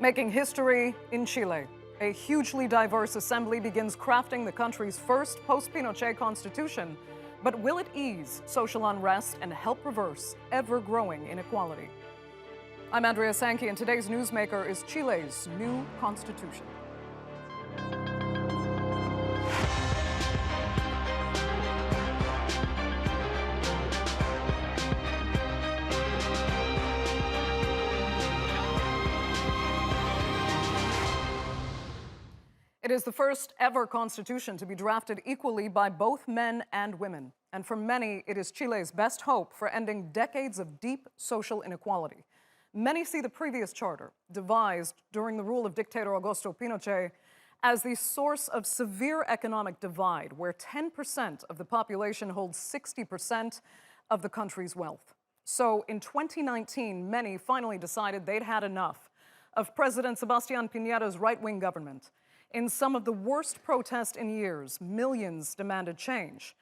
Making history in Chile. A hugely diverse assembly begins crafting the country's first post-Pinochet constitution. But will it ease social unrest and help reverse ever-growing inequality? I'm Andrea Sankey, and today's newsmaker is Chile's new constitution. It is the first ever constitution to be drafted equally by both men and women. And for many, it is Chile's best hope for ending decades of deep social inequality. Many see the previous charter, devised during the rule of dictator Augusto Pinochet, as the source of severe economic divide, where 10% of the population holds 60% of the country's wealth. So in 2019, many finally decided they'd had enough of President Sebastián Piñera's right-wing government. In some of the worst protests in years, millions demanded change.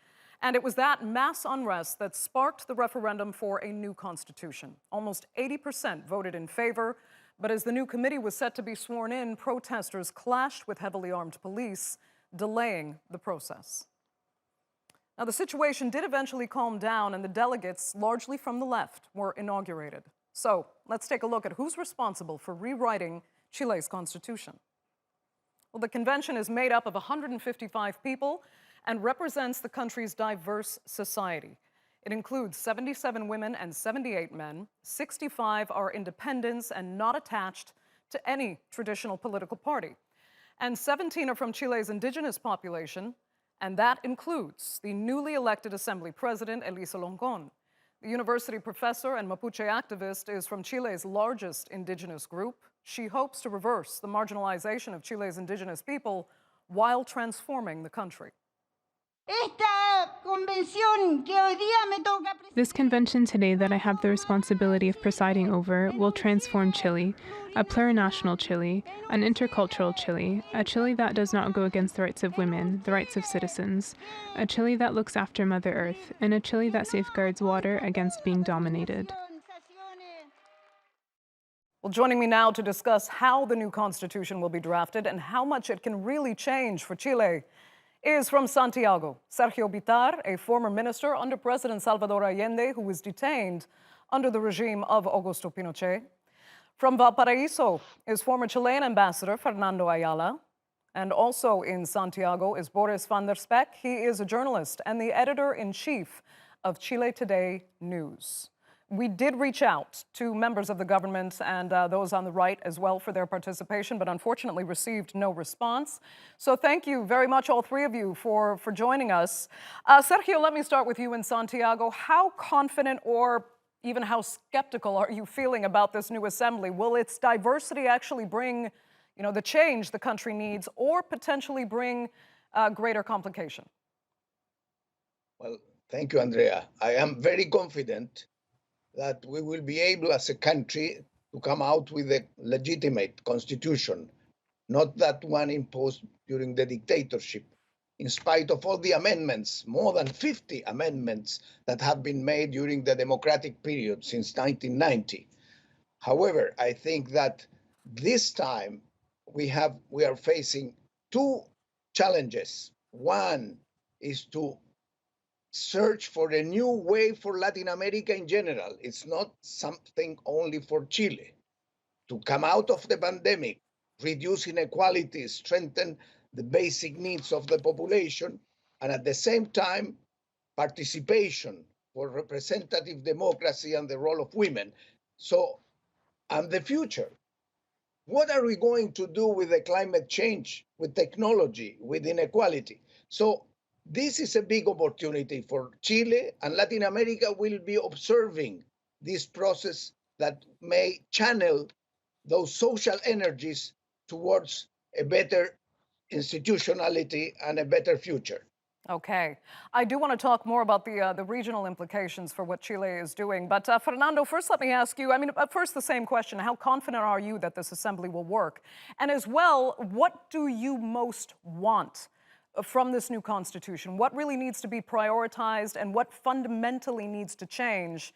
And it was that mass unrest that sparked the referendum for a new constitution. Almost 80% voted in favor, but as the new committee was set to be sworn in, protesters clashed with heavily armed police, delaying the process. Now, the situation did eventually calm down, and the delegates, largely from the left, were inaugurated. So let's take a look at who's responsible for rewriting Chile's constitution. Well, the convention is made up of 155 people and represents the country's diverse society. It includes 77 women and 78 men. 65 are independents and not attached to any traditional political party. And 17 are from Chile's indigenous population, and that includes the newly elected Assembly President, Elisa Loncón. The university professor and Mapuche activist is from Chile's largest indigenous group. She hopes to reverse the marginalization of Chile's indigenous people while transforming the country. This convention today that I have the responsibility of presiding over will transform Chile, a plurinational Chile, an intercultural Chile, a Chile that does not go against the rights of women, the rights of citizens, a Chile that looks after Mother Earth, and a Chile that safeguards water against being dominated. Well, joining me now to discuss how the new constitution will be drafted and how much it can really change for Chile is from Santiago, Sergio Bitar, a former minister under President Salvador Allende who was detained under the regime of Augusto Pinochet. From Valparaíso is former Chilean ambassador Fernando Ayala. And also in Santiago is Boris van der Spek. He is a journalist and the editor-in-chief of Chile Today News. We did reach out to members of the government and those on the right as well for their participation, but unfortunately received no response. So thank you very much, all three of you, for joining us. Sergio, let me start with you in Santiago. How confident or even how skeptical are you feeling about this new assembly? Will its diversity actually bring, the change the country needs or potentially bring greater complication? Well, thank you, Andrea. I am very confident that we will be able as a country to come out with a legitimate constitution, not that one imposed during the dictatorship, in spite of all the amendments, more than 50 amendments that have been made during the democratic period since 1990. However, I think that this time we are facing two challenges. One is to search for a new way for Latin America in general. It's not something only for Chile. To come out of the pandemic, reduce inequality, strengthen the basic needs of the population, and at the same time, participation for representative democracy and the role of women. So, and the future. What are we going to do with the climate change, with technology, with inequality? So, this is a big opportunity for Chile, and Latin America will be observing this process that may channel those social energies towards a better institutionality and a better future. Okay. I do want to talk more about the regional implications for what Chile is doing. But Fernando, first let me ask you, first the same question. How confident are you that this assembly will work? And as well, what do you most want from this new constitution? What really needs to be prioritized and what fundamentally needs to change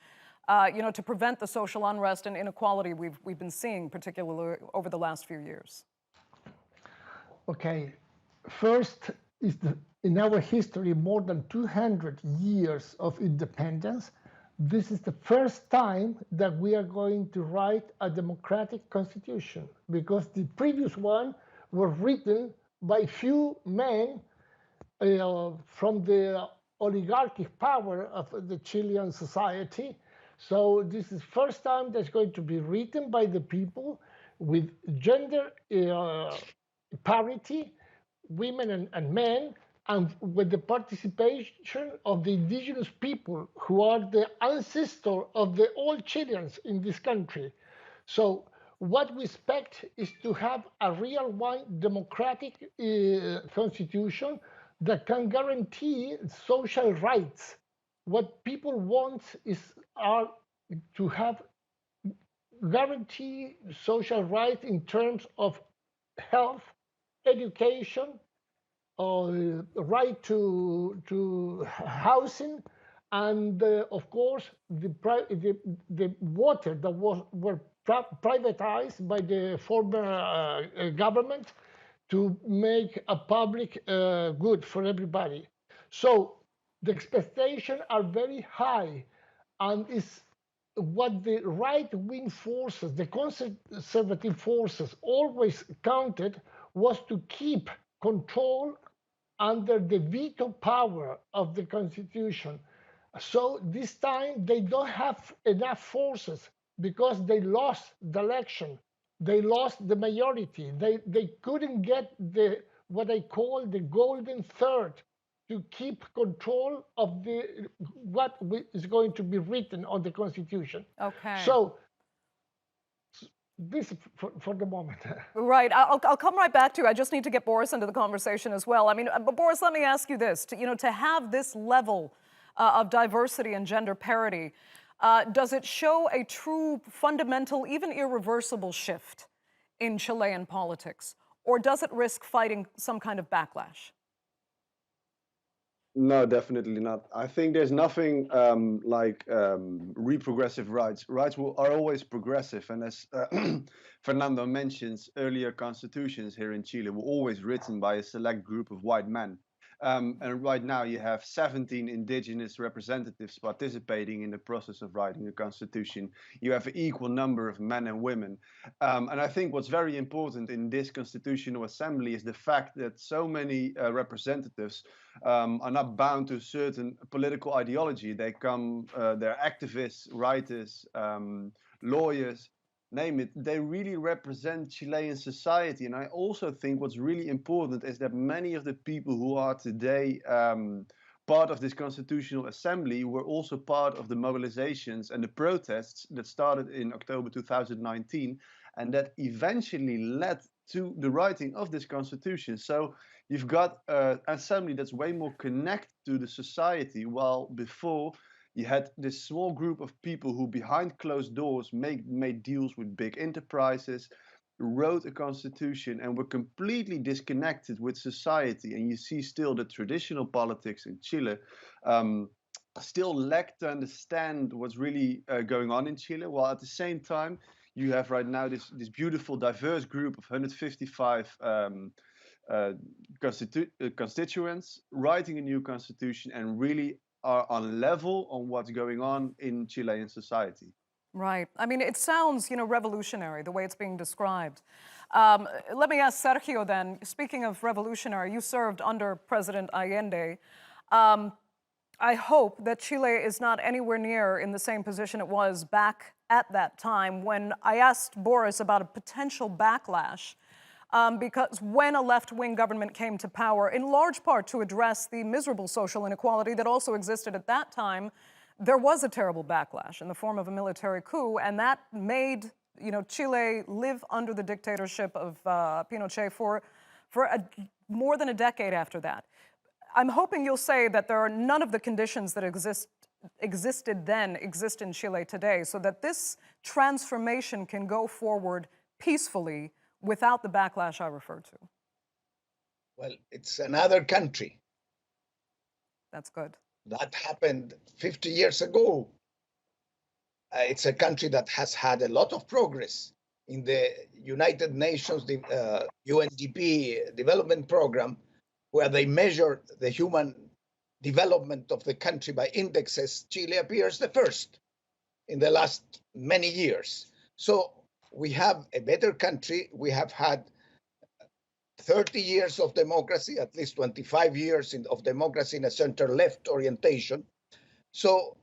to prevent the social unrest and inequality we've been seeing, particularly over the last few years? Okay, first is in our history, more than 200 years of independence, this is the first time that we are going to write a democratic constitution, because the previous one were written by few men from the oligarchic power of the Chilean society. So this is first time that's going to be written by the people with gender parity, women and men, and with the participation of the indigenous people who are the ancestor of the all Chileans in this country. So what we expect is to have a real one democratic constitution that can guarantee social rights. What people want are to have guarantee social rights in terms of health, education, right to housing, and of course the water that were privatized by the former government to make a public good for everybody. So the expectations are very high, and is what the right-wing forces, the conservative forces, always counted was to keep control under the veto power of the Constitution. So this time they don't have enough forces because they lost the election. They lost the majority. They couldn't get the what I call the golden third to keep control of the what is going to be written on the Constitution. Okay. So this for the moment. Right. I'll come right back to you. I just need to get Boris into the conversation as well. I mean, but Boris, let me ask you this. To have this level of diversity and gender parity, does it show a true fundamental, even irreversible shift in Chilean politics? Or does it risk fighting some kind of backlash? No, definitely not. I think there's nothing like reprogressive rights. Rights are always progressive, and as Fernando mentions, earlier constitutions here in Chile were always written by a select group of white men. And right now you have 17 indigenous representatives participating in the process of writing the constitution. You have an equal number of men and women. And I think what's very important in this constitutional assembly is the fact that so many representatives are not bound to a certain political ideology. They come, they're activists, writers, lawyers, name it. They really represent Chilean society. And I also think what's really important is that many of the people who are today part of this constitutional assembly were also part of the mobilizations and the protests that started in October 2019 and that eventually led to the writing of this constitution. So you've got an assembly that's way more connected to the society, while before you had this small group of people who behind closed doors made deals with big enterprises, wrote a constitution, and were completely disconnected with society. And you see still the traditional politics in Chile still lack to understand what's really going on in Chile, while at the same time you have right now this beautiful diverse group of 155 constituents writing a new constitution and really are on level on what's going on in Chilean society. Right. I mean, it sounds, revolutionary, the way it's being described. Let me ask Sergio then, speaking of revolutionary, you served under President Allende. I hope that Chile is not anywhere near in the same position it was back at that time when I asked Boris about a potential backlash. Because when a left-wing government came to power, in large part to address the miserable social inequality that also existed at that time, there was a terrible backlash in the form of a military coup, and that made Chile live under the dictatorship of Pinochet for more than a decade after that. I'm hoping you'll say that there are none of the conditions that existed then exist in Chile today, so that this transformation can go forward peacefully without the backlash I referred to. Well, it's another country. That's good. That happened 50 years ago. It's a country that has had a lot of progress in the United Nations UNDP development program, where they measure the human development of the country by indexes. Chile appears the first in the last many years. So we have a better country. We have had 30 years of democracy, at least 25 years of democracy in a center-left orientation. So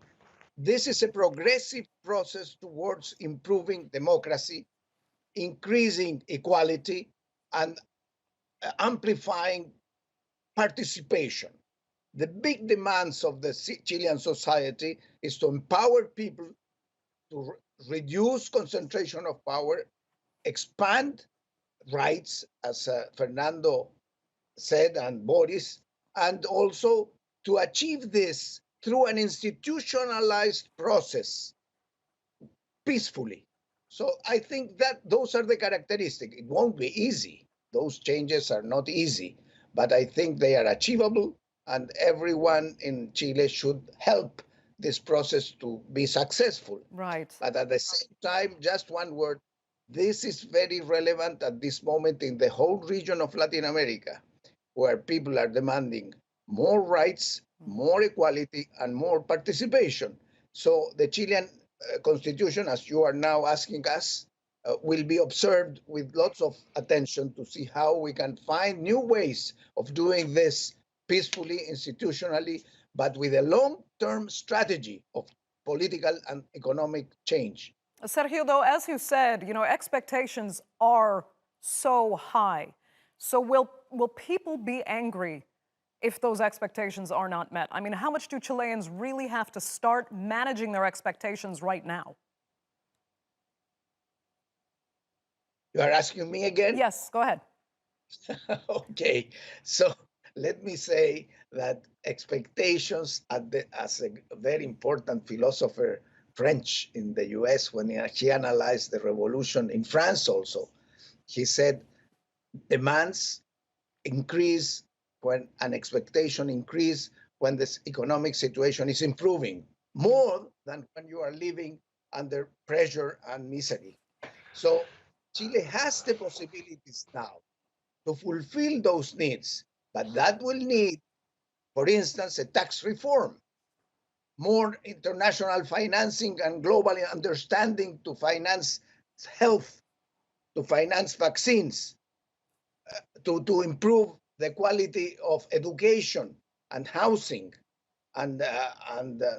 this is a progressive process towards improving democracy, increasing equality, and amplifying participation. The big demands of the Chilean society is to empower people, to reduce concentration of power, expand rights, as Fernando said, and Boris, and also to achieve this through an institutionalized process peacefully. So I think that those are the characteristics. It won't be easy. Those changes are not easy, but I think they are achievable, and everyone in Chile should help this process to be successful. Right. But at the same time, just one word, this is very relevant at this moment in the whole region of Latin America, where people are demanding more rights, more equality, and more participation. So the Chilean constitution, as you are now asking us, will be observed with lots of attention to see how we can find new ways of doing this peacefully, institutionally, but with a long-term strategy of political and economic change. Sergio, though, as you said, expectations are so high. So will people be angry if those expectations are not met? I mean, how much do Chileans really have to start managing their expectations right now? You are asking me again? Yes, go ahead. Okay, so let me say that expectations, as a very important philosopher, French in the US, when he analyzed the revolution in France also, he said demands increase when an expectation increase when this economic situation is improving more than when you are living under pressure and misery. So Chile has the possibilities now to fulfill those needs, but that will need, for instance, a tax reform, more international financing and global understanding to finance health, to finance vaccines, to improve the quality of education and housing and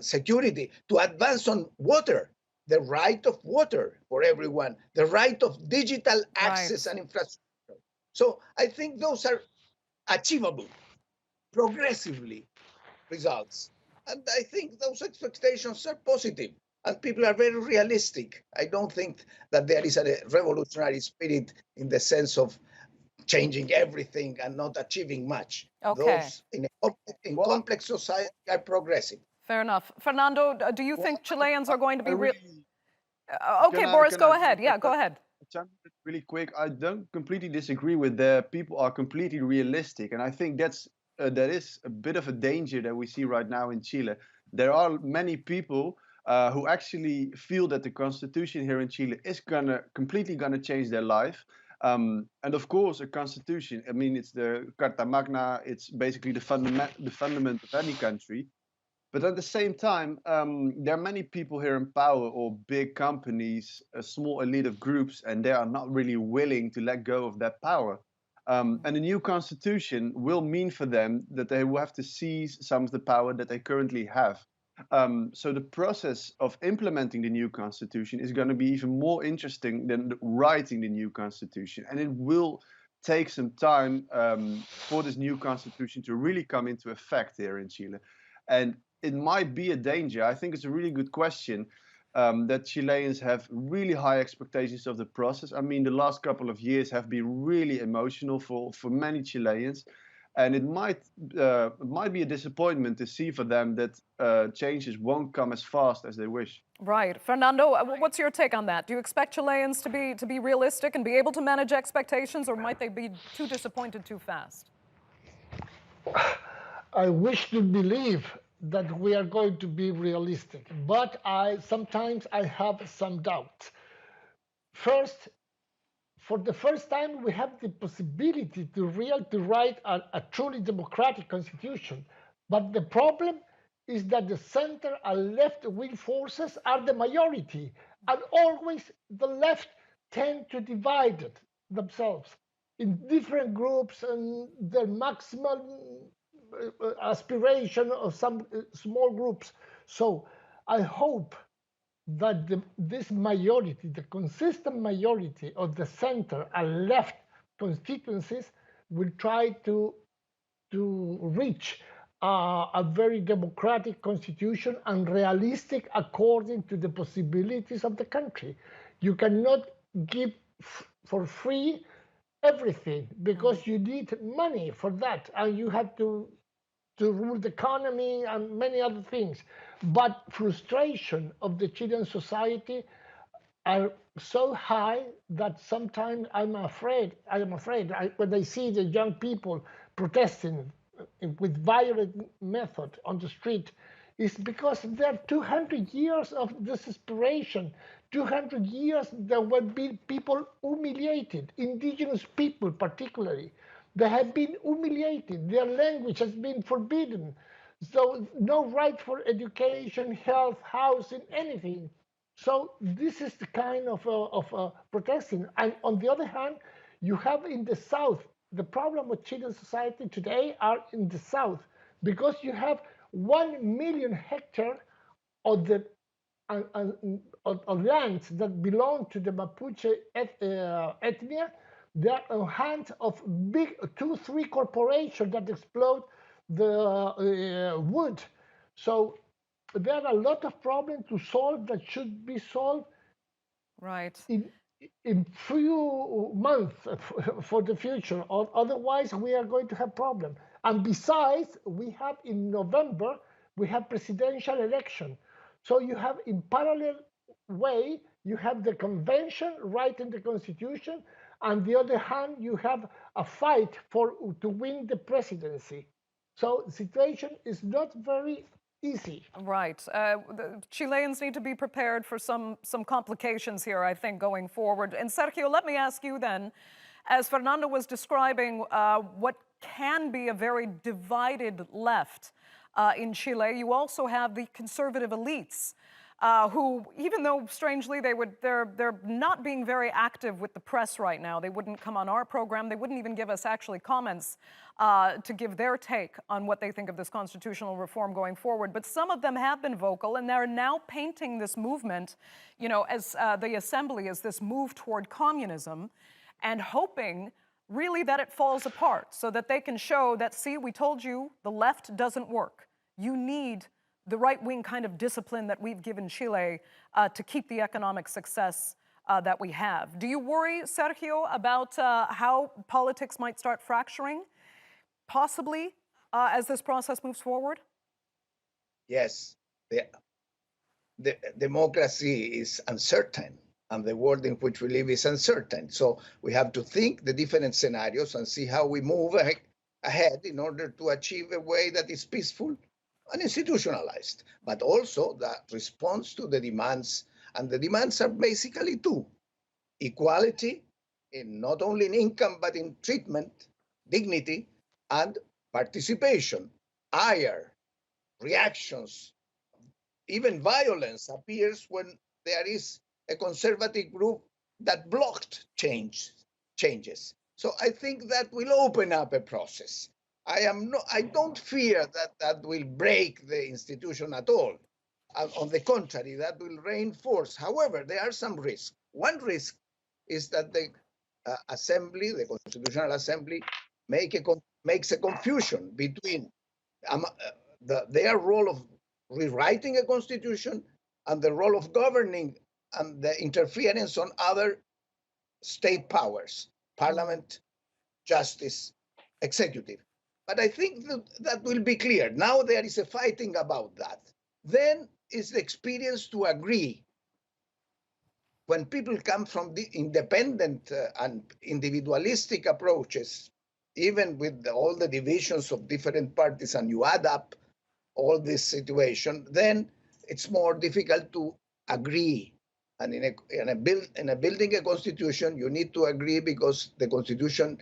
security, to advance on water, the right of water for everyone, the right of digital access and infrastructure. So I think those are achievable progressively results. And I think those expectations are positive and people are very realistic. I don't think that there is a revolutionary spirit in the sense of changing everything and not achieving much. Okay. Those in complex society are progressive. Fair enough. Fernando, do you think Chileans are going to be okay, Boris, go ahead. Yeah, go ahead. Really quick, I don't completely disagree with the people are completely realistic, and I think that is a bit of a danger that we see right now in Chile. There are many people who actually feel that the constitution here in Chile is completely gonna change their life. And of course, a constitution, I mean, it's the Carta Magna, it's basically the fundament of any country. But at the same time, there are many people here in power or big companies, a small elite of groups, and they are not really willing to let go of that power. And the new constitution will mean for them that they will have to seize some of the power that they currently have. So the process of implementing the new constitution is going to be even more interesting than writing the new constitution. And it will take some time for this new constitution to really come into effect here in Chile. And it might be a danger. I think it's a really good question that Chileans have really high expectations of the process. I mean, the last couple of years have been really emotional for many Chileans. And it might be a disappointment to see for them that changes won't come as fast as they wish. Right. Fernando, what's your take on that? Do you expect Chileans to be realistic and be able to manage expectations, or might they be too disappointed too fast? I wish to believe that we are going to be realistic, but sometimes I have some doubts. First, for the first time, we have the possibility to write a truly democratic constitution. But the problem is that the center and left-wing forces are the majority, and always the left tend to divide themselves in different groups and their maximum aspiration of some small groups. So I hope that this majority, the consistent majority of the center and left constituencies, will try to reach a very democratic constitution and realistic according to the possibilities of the country. You cannot give for free everything because you need money for that, and you have to rule the economy and many other things. But frustration of the Chilean society are so high that sometimes I'm afraid. When I see the young people protesting with violent method on the street, it's because there are 200 years of desperation, 200 years there will be people humiliated, indigenous people particularly. They have been humiliated. Their language has been forbidden. So no right for education, health, housing, anything. So this is the kind of protesting. And on the other hand, you have in the South, the problem with Chilean society today are in the South, because you have 1 million hectares of the of lands that belong to the Mapuche ethnia. They are in hands of big 2-3 corporations that explode the wood. So there are a lot of problems to solve that should be solved Right. in few months for the future. Otherwise, we are going to have problems. And besides, we have in November, we have presidential election. So you have in parallel way, you have the convention writing the constitution. On the other hand, you have a fight to win the presidency. So the situation is not very easy. Right. The Chileans need to be prepared for some complications here, I think, going forward. And Sergio, let me ask you then, as Fernando was describing what can be a very divided left in Chile, you also have the conservative elites who, even though strangely they're not being very active with the press right now. They wouldn't come on our program. They wouldn't even give us actually comments to give their take on what they think of this constitutional reform going forward. But some of them have been vocal, and they're now painting this movement, you know, as the assembly, as this move toward communism, and hoping really that it falls apart so that they can show that, see, we told you the left doesn't work. You need the right-wing kind of discipline that we've given Chile to keep the economic success that we have. Do you worry, Sergio, about how politics might start fracturing, possibly, as this process moves forward? Yes, the democracy is uncertain, and the world in which we live is uncertain. So we have to think the different scenarios and see how we move ahead in order to achieve a way that is peaceful and institutionalized, but also that responds to the demands. And the demands are basically two: equality, in not only in income, but in treatment, dignity, and participation. Ire, reactions, even violence appears when there is a conservative group that blocked changes. So I think that will open up a process. I don't fear that will break the institution at all. On the contrary, that will reinforce. However, there are some risks. One risk is that the assembly, the Constitutional Assembly, makes a confusion between their role of rewriting a constitution and the role of governing and the interference on other state powers, parliament, justice, executive. But I think that will be clear. Now there is a fighting about that. Then is the experience to agree. When people come from the independent and individualistic approaches, even with all the divisions of different parties, and you add up all this situation, then it's more difficult to agree. And in building a constitution, you need to agree because the constitution,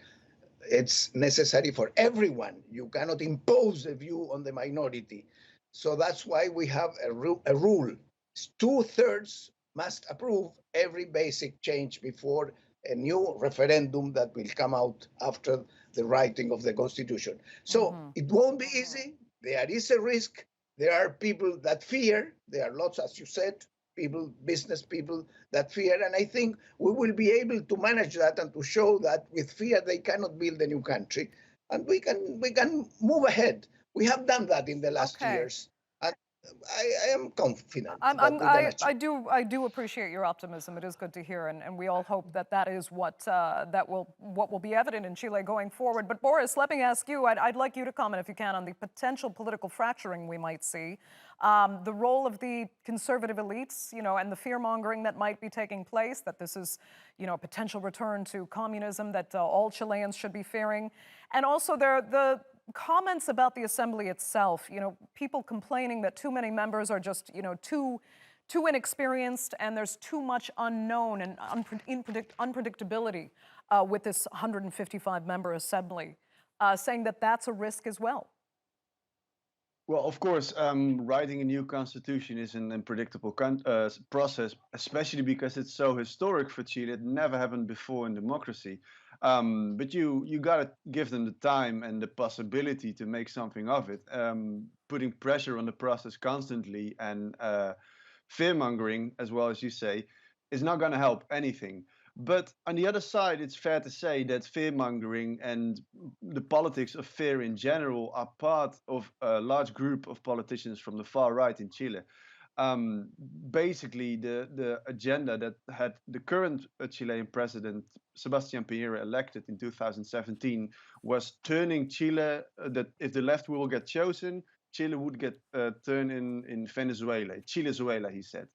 it's necessary for everyone. You cannot impose a view on the minority. So that's why we have a rule. 2/3 must approve every basic change before a new referendum that will come out after the writing of the constitution. So it won't be easy. There is a risk. There are people that fear. There are lots, as you said, people, business people that fear. And I think we will be able to manage that and to show that with fear they cannot build a new country. And we can move ahead. We have done that in the last years. And I am confident that we can achieve. I do appreciate your optimism. It is good to hear, and we all hope that that is what will be evident in Chile going forward. But Boris, let me ask you. I'd like you to comment, if you can, on the potential political fracturing we might see, the role of the conservative elites, and the fear mongering that might be taking place. That this is, a potential return to communism that all Chileans should be fearing, and also the comments about the assembly itself, people complaining that too many members are just, too inexperienced, and there's too much unknown and unpredictability with this 155-member assembly, saying that that's a risk as well. Well, of course, writing a new constitution is an unpredictable process, especially because it's so historic for Chile. It never happened before in democracy. But you got to give them the time and the possibility to make something of it. Putting pressure on the process constantly and fear-mongering, as well as you say, is not going to help anything. But on the other side, it's fair to say that fear-mongering and the politics of fear in general are part of a large group of politicians from the far right in Chile. Basically, the agenda that had the current Chilean president, Sebastián Piñera, elected in 2017 was turning Chile, that if the left will get chosen, Chile would get turned in Venezuela, Chilezuela, he said.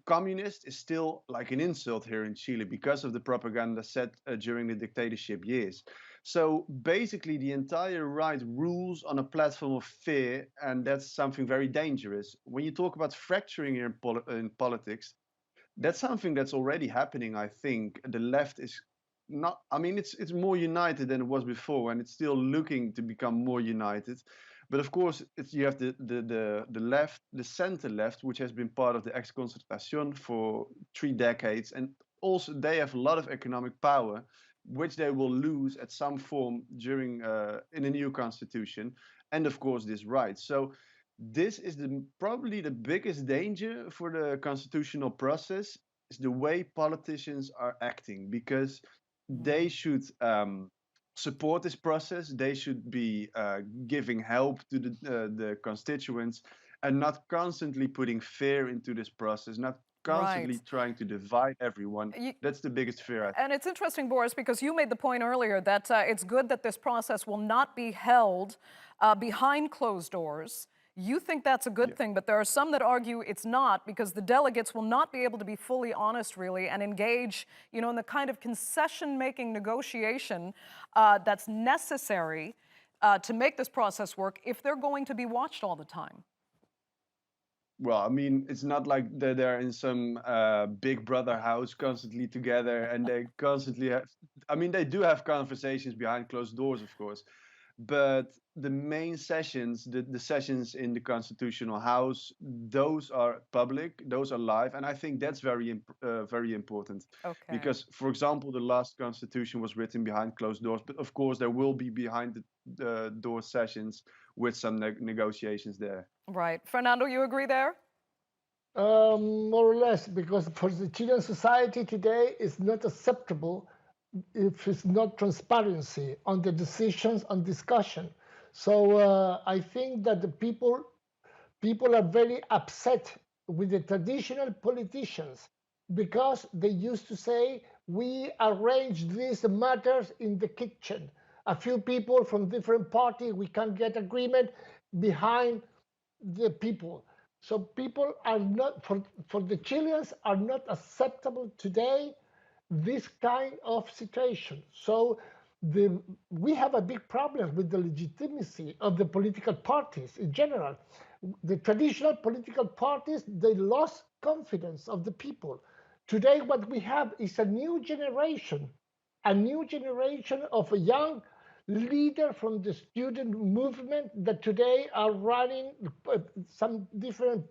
Communist is still like an insult here in Chile because of the propaganda set during the dictatorship years. So basically the entire right rules on a platform of fear, and that's something very dangerous. When you talk about fracturing in politics, that's something that's already happening, I think. The left is not, I mean, it's more united than it was before, and it's still looking to become more united. But of course, you have the left, the center left, which has been part of the ex-concertación for 3 decades. And also they have a lot of economic power, which they will lose at some form during in a new constitution. And of course, this right. So this is probably the biggest danger for the constitutional process, is the way politicians are acting, because they should support this process. They should be giving help to the constituents and not constantly putting fear into this process, not constantly trying to divide everyone. That's the biggest fear, I think. And it's interesting, Boris, because you made the point earlier that it's good that this process will not be held behind closed doors. You think that's a good thing, but there are some that argue it's not, because the delegates will not be able to be fully honest, really, and engage, in the kind of concession-making negotiation that's necessary to make this process work if they're going to be watched all the time. Well, I mean, it's not like they're in some big brother house constantly together and they constantly have, I mean, they do have conversations behind closed doors, of course. But the main sessions, the sessions in the Constitutional House, those are public, those are live. And I think that's very important. Okay. Because, for example, the last constitution was written behind closed doors. But of course, there will be behind the door sessions with some negotiations there. Right. Fernando, you agree there? More or less, because for the Chilean society today, it's not acceptable if it's not transparency on the decisions and discussion. So I think that the people are very upset with the traditional politicians, because they used to say, we arrange these matters in the kitchen. A few people from different parties, we can get agreement behind the people. So people are not, for the Chileans, are not acceptable today this kind of situation. So we have a big problem with the legitimacy of the political parties in general. The traditional political parties, they lost confidence of the people. Today, what we have is a new generation of a young leader from the student movement that today are running some different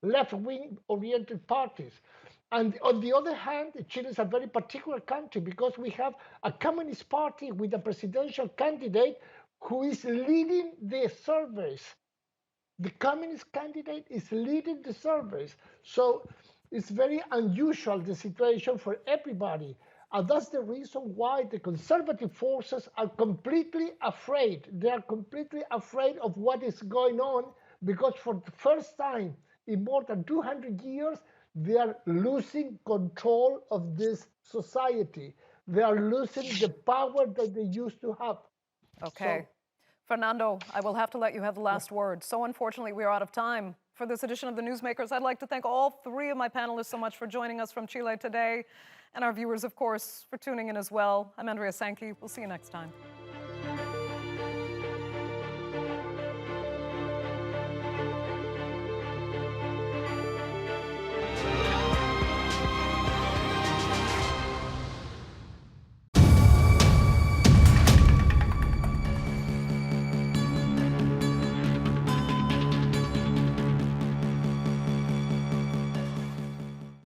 left-wing oriented parties. And on the other hand, Chile is a very particular country because we have a communist party with a presidential candidate who is leading the surveys. The communist candidate is leading the surveys. So it's very unusual, the situation for everybody. And that's the reason why the conservative forces are completely afraid. They are completely afraid of what is going on because for the first time in more than 200 years, they are losing control of this society. They are losing the power that they used to have. Okay. Fernando, I will have to let you have the last word. So unfortunately, we are out of time for this edition of the Newsmakers. I'd like to thank all three of my panelists so much for joining us from Chile today, and our viewers, of course, for tuning in as well. I'm Andrea Sankey. We'll see you next time.